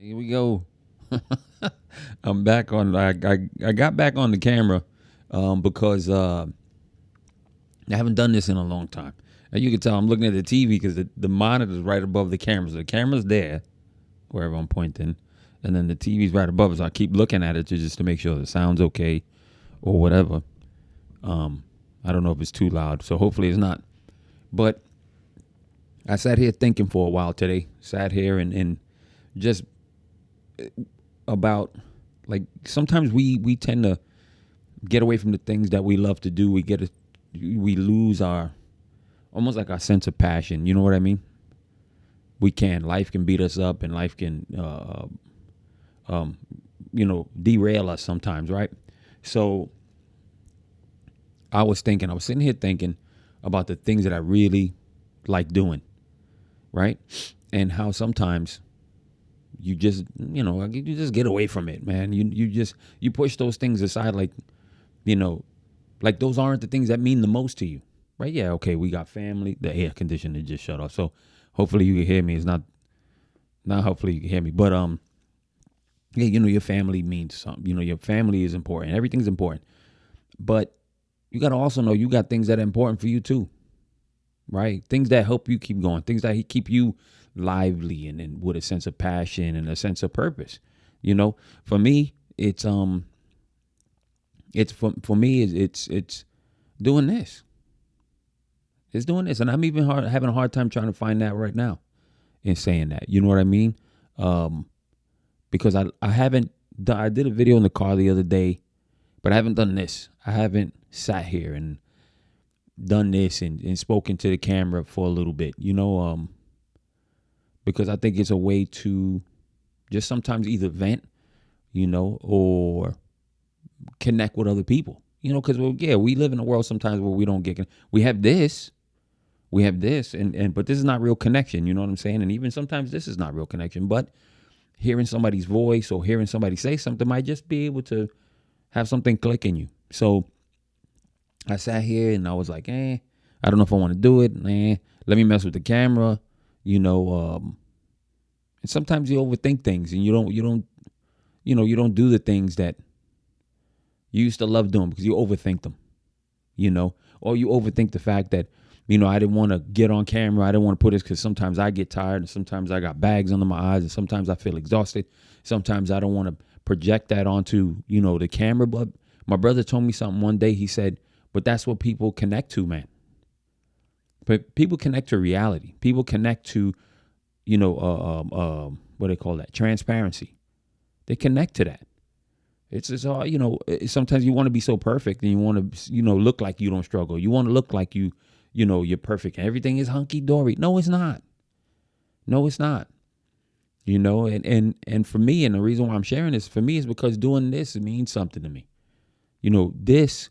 Here we go. I'm back on. I got back on the camera because I haven't done this in a long time. And you can tell I'm looking at the TV because the monitor is right above the camera. So the camera's there wherever I'm pointing, and then the TV's right above it. So I keep looking at it just to make sure the sound's okay or whatever. I don't know if it's too loud, so hopefully it's not. But I sat here thinking for a while today. Sat here and just about like sometimes we tend to get away from the things that we love to do. We lose our almost like our sense of passion. You know what I mean? We can. Life can beat us up, and life can derail us sometimes, right? So I was sitting here thinking about the things that I really like doing, right? And how sometimes you just you just get away from it, man. You push those things aside, you know like those aren't the things that mean the most to you, right? Yeah, okay, we got family. The air conditioner just shut off, so hopefully you can hear me. It's not hopefully you can hear me, but yeah, your family means something. Your family is important. Everything's important, but you got to also know you got things that are important for you too, right? Things that help you keep going, things that keep you lively and with a sense of passion and a sense of purpose. For me, it's doing this. It's doing this, and I'm even having a hard time trying to find that right now in saying that. You know what I mean? Because I haven't done. I did a video in the car the other day, but I haven't done this. I haven't sat here and done this and spoken to the camera for a little bit. Because I think it's a way to just sometimes either vent, or connect with other people. Because we live in a world sometimes where we don't get. We have this, and but this is not real connection. You know what I'm saying? And even sometimes this is not real connection. But hearing somebody's voice or hearing somebody say something might just be able to have something click in you. So I sat here and I was like, I don't know if I want to do it. Let me mess with the camera. And sometimes you overthink things and you don't do the things that you used to love doing because you overthink them, or you overthink the fact that, I didn't want to get on camera. I didn't want to put this because sometimes I get tired and sometimes I got bags under my eyes and sometimes I feel exhausted. Sometimes I don't want to project that onto, the camera. But my brother told me something one day. He said, but that's what people connect to, man. But people connect to reality. People connect to, what do they call that? Transparency. They connect to that. It's just all, sometimes you want to be so perfect and you want to, look like you don't struggle. You want to look like you're perfect. Everything is hunky dory. No, it's not. No, it's not. And for me, and the reason why I'm sharing this for me is because doing this means something to me. This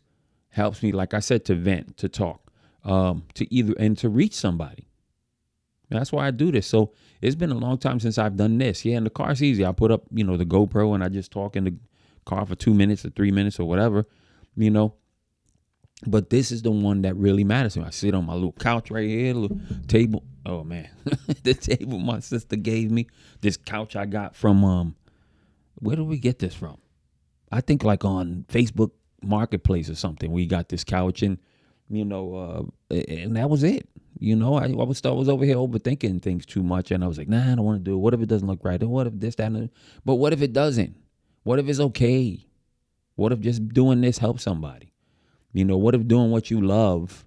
helps me, like I said, to vent, to talk, to reach somebody. That's why I do this. So it's been a long time since I've done this. Yeah, in the car's easy. I put up, the GoPro and I just talk in the car for 2 minutes or 3 minutes or whatever, But this is the one that really matters to me. I sit on my little couch right here, little table. Oh man, the table my sister gave me. This couch I got from where did we get this from? I think like on Facebook Marketplace or something. We got this couch and and that was it. I was over here overthinking things too much, and I was like, nah, I don't want to do it. What if it doesn't look right? What if this, that, and but what if it doesn't? What if it's okay? What if just doing this helps somebody? What if doing what you love,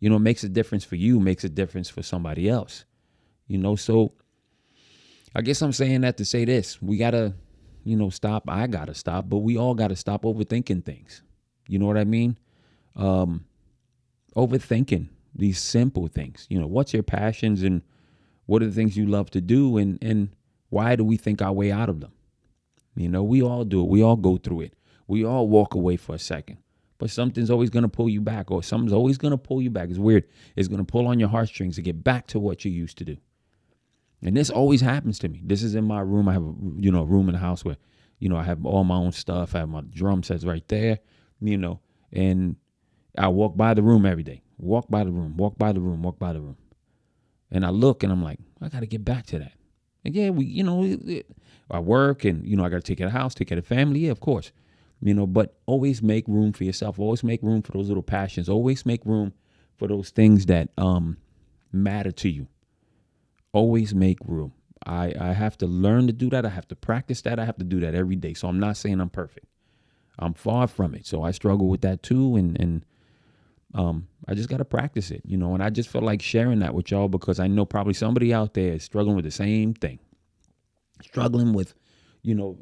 makes a difference for you, makes a difference for somebody else? So I guess I'm saying that to say this. We gotta, stop. I gotta stop, but we all gotta stop overthinking things. You know what I mean? Overthinking these simple things. What's your passions and what are the things you love to do, and why do we think our way out of them? We all do it. We all go through it. We all walk away for a second. But something's always going to pull you back, or something's always going to pull you back. It's weird. It's going to pull on your heartstrings to get back to what you used to do. And this always happens to me. This is in my room. I have a room in the house where, I have all my own stuff. I have my drum sets right there, and I walk by the room every day. Walk by the room, walk by the room, walk by the room. And I look and I'm like, I got to get back to that. And yeah, I work and, I got to take care of the house, take care of the family. Yeah, of course. But always make room for yourself. Always make room for those little passions. Always make room for those things that matter to you. Always make room. I have to learn to do that. I have to practice that. I have to do that every day. So I'm not saying I'm perfect. I'm far from it. So I struggle with that too. And I just got to practice it, and I just felt like sharing that with y'all because I know probably somebody out there is struggling with the same thing, struggling with, you know,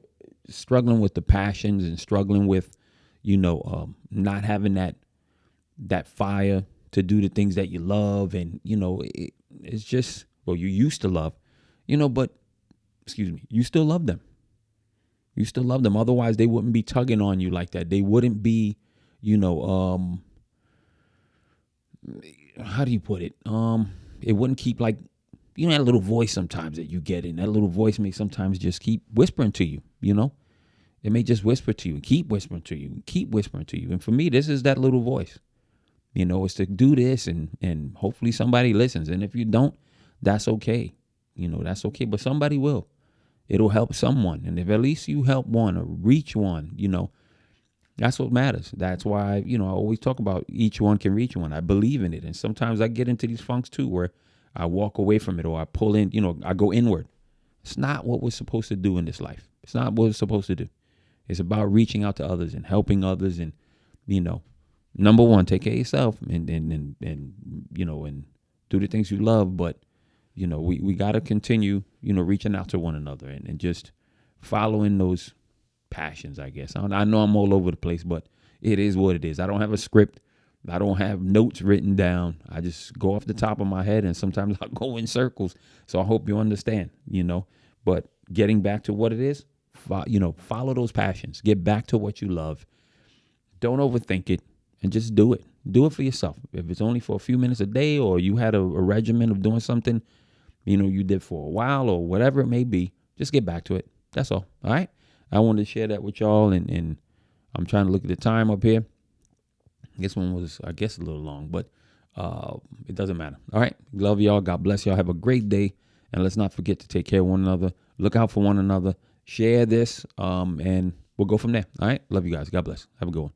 struggling with the passions and struggling with, not having that fire to do the things that you love. And, it's just, well, you used to love, but excuse me, you still love them. You still love them. Otherwise they wouldn't be tugging on you like that. They wouldn't be, how do you put it? It wouldn't keep like, that little voice sometimes that you get in. That little voice may sometimes just keep whispering to you, It may just whisper to you and keep whispering to you and keep whispering to you. And for me, this is that little voice. It's to do this and hopefully somebody listens. And if you don't, that's okay. That's okay. But somebody will. It'll help someone. And if at least you help one or reach one, that's what matters. That's why, I always talk about each one can reach one. I believe in it. And sometimes I get into these funks too, where I walk away from it or I pull in, I go inward. It's not what we're supposed to do in this life. It's not what we're supposed to do. It's about reaching out to others and helping others. And, number one, take care of yourself and do the things you love. But, we got to continue, reaching out to one another and just following those passions, I guess. I know I'm all over the place, but it is what it is. I don't have a script. I don't have notes written down. I just go off the top of my head, and sometimes I go in circles. So I hope you understand, But getting back to what it is, follow those passions. Get back to what you love. Don't overthink it, and just do it. Do it for yourself. If it's only for a few minutes a day, or you had a regimen of doing something, you did for a while, or whatever it may be, just get back to it. That's all. All right. I wanted to share that with y'all, and I'm trying to look at the time up here. This one was, I guess, a little long, but it doesn't matter. All right. Love y'all. God bless y'all. Have a great day. And let's not forget to take care of one another. Look out for one another. Share this, and we'll go from there. All right. Love you guys. God bless. Have a good one.